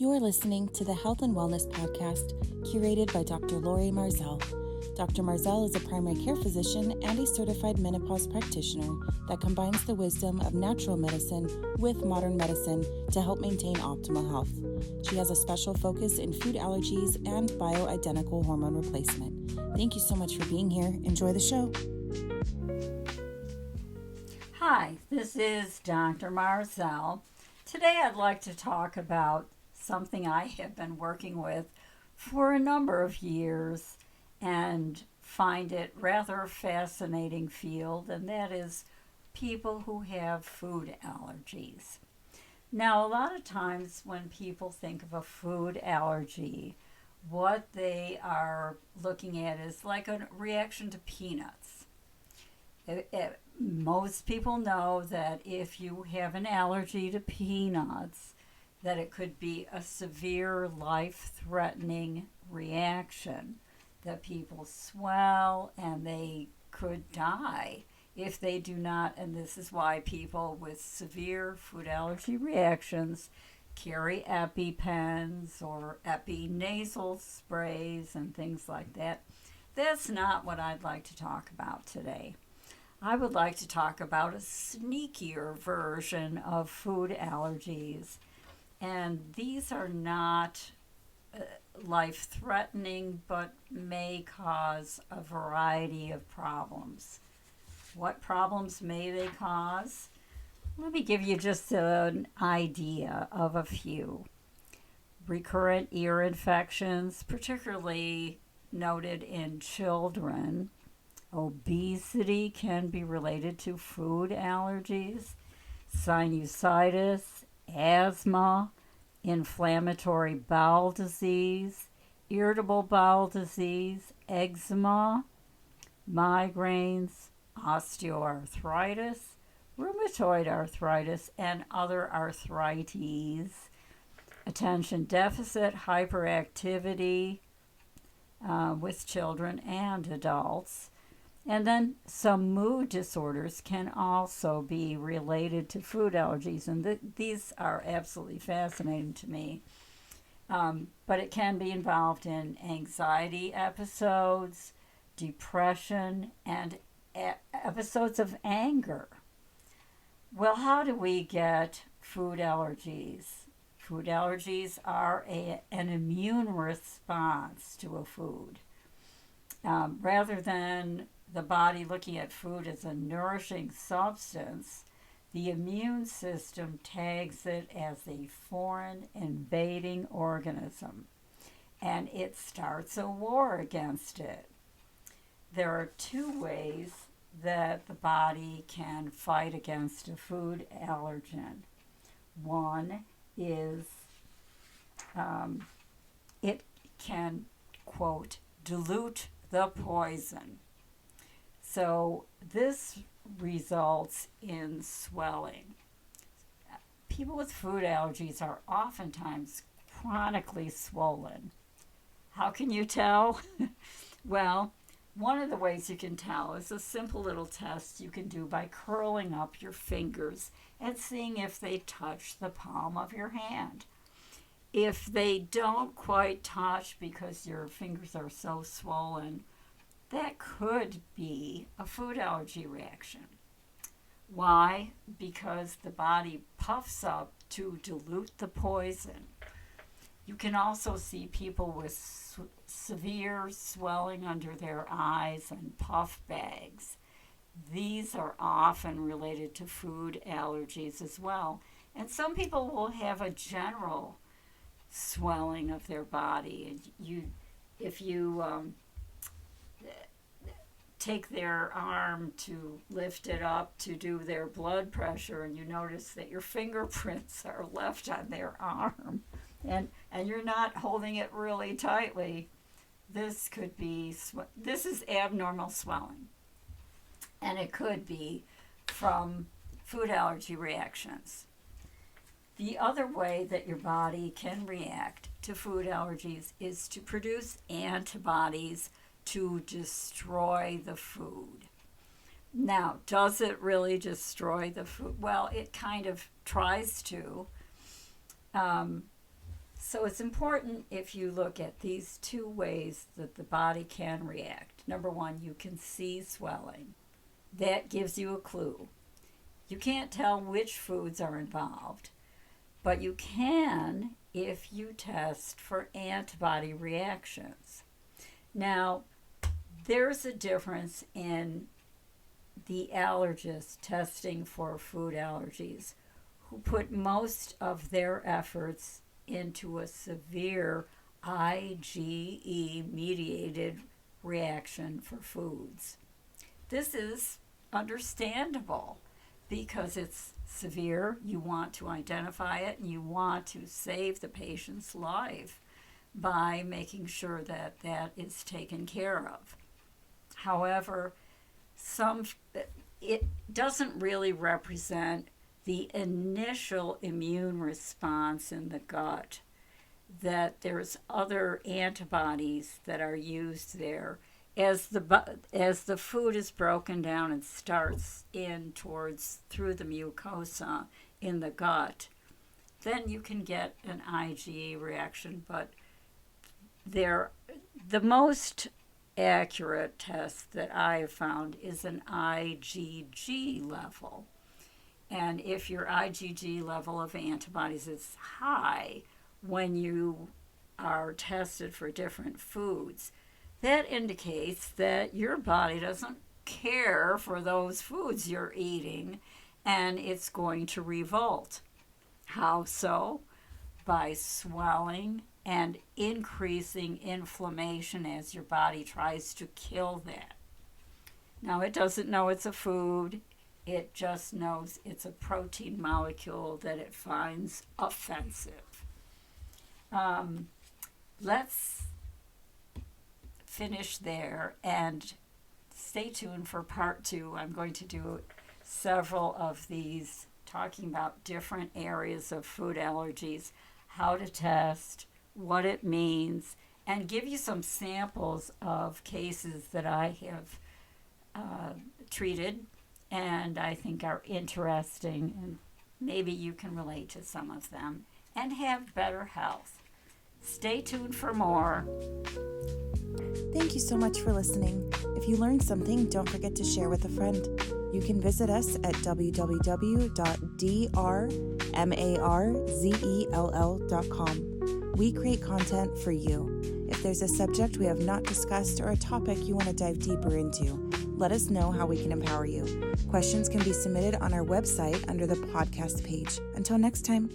You are listening to the Health and Wellness Podcast, curated by Dr. Lori Marzell. Dr. Marzell is a primary care physician and a certified menopause practitioner that combines the wisdom of natural medicine with modern medicine to help maintain optimal health. She has a special focus in food allergies and bioidentical hormone replacement. Thank you so much for being here. Enjoy the show. Hi, this is Dr. Marzell. Today I'd like to talk about something I have been working with for a number of years and find it rather fascinating field, and that is people who have food allergies. Now, a lot of times when people think of a food allergy, what they are looking at is like a reaction to peanuts. Most people know that if you have an allergy to peanuts, that it could be a severe life-threatening reaction, that people swell and they could die if they do not, and this is why people with severe food allergy reactions carry EpiPens or Epi-nasal sprays and things like that. That's not what I'd like to talk about today. I would like to talk about a sneakier version of food allergies. And these are not life-threatening, but may cause a variety of problems. What problems may they cause? Let me give you just an idea of a few. Recurrent ear infections, particularly noted in children. Obesity can be related to food allergies. Sinusitis, asthma, inflammatory bowel disease, irritable bowel disease, eczema, migraines, osteoarthritis, rheumatoid arthritis, and other arthritis, attention deficit hyperactivity with children and adults. And then some mood disorders can also be related to food allergies, and these are absolutely fascinating to me. But it can be involved in anxiety episodes, depression, and episodes of anger. Well, how do we get food allergies? Food allergies are an immune response to a food. Rather than the body looking at food as a nourishing substance, the immune system tags it as a foreign invading organism, and it starts a war against it. There are two ways that the body can fight against a food allergen. One is it can, quote, dilute the poison. So this results in swelling. People with food allergies are oftentimes chronically swollen. How can you tell? Well, one of the ways you can tell is a simple little test you can do by curling up your fingers and seeing if they touch the palm of your hand. If they don't quite touch because your fingers are so swollen, that could be a food allergy reaction. Why? Because the body puffs up to dilute the poison. You can also see people with severe swelling under their eyes and puff bags. These are often related to food allergies as well. And some people will have a general swelling of their body. If you take their arm to lift it up to do their blood pressure, and you notice that your fingerprints are left on their arm, and you're not holding it really tightly, this is abnormal swelling, and it could be from food allergy reactions. The other way that your body can react to food allergies is to produce antibodies to destroy the food. Now, does it really destroy the food? Well, it kind of tries to. So it's important if you look at these two ways that the body can react. Number one, you can see swelling. That gives you a clue. You can't tell which foods are involved, but you can if you test for antibody reactions. Now, there's a difference in the allergists testing for food allergies who put most of their efforts into a severe IgE-mediated reaction for foods. This is understandable because it's severe. You want to identify it and you want to save the patient's life by making sure that that is taken care of. However, it doesn't really represent the initial immune response in the gut, that there's other antibodies that are used there. As the food is broken down and starts in through the mucosa in the gut, then you can get an IgE reaction. But the most accurate test that I have found is an IgG level. And if your IgG level of antibodies is high when you are tested for different foods, that indicates that your body doesn't care for those foods you're eating and it's going to revolt. How so? By swelling and increasing inflammation as your body tries to kill that. Now, it doesn't know it's a food. It just knows it's a protein molecule that it finds offensive. Let's finish there and stay tuned for part 2. I'm going to do several of these talking about different areas of food allergies, how to test, what it means, and give you some samples of cases that I have treated and I think are interesting, and maybe you can relate to some of them and have better health. Stay tuned for more. Thank you so much for listening. If you learned something, don't forget to share with a friend. You can visit us at www.drmarzell.com. We create content for you. If there's a subject we have not discussed or a topic you want to dive deeper into, let us know how we can empower you. Questions can be submitted on our website under the podcast page. Until next time.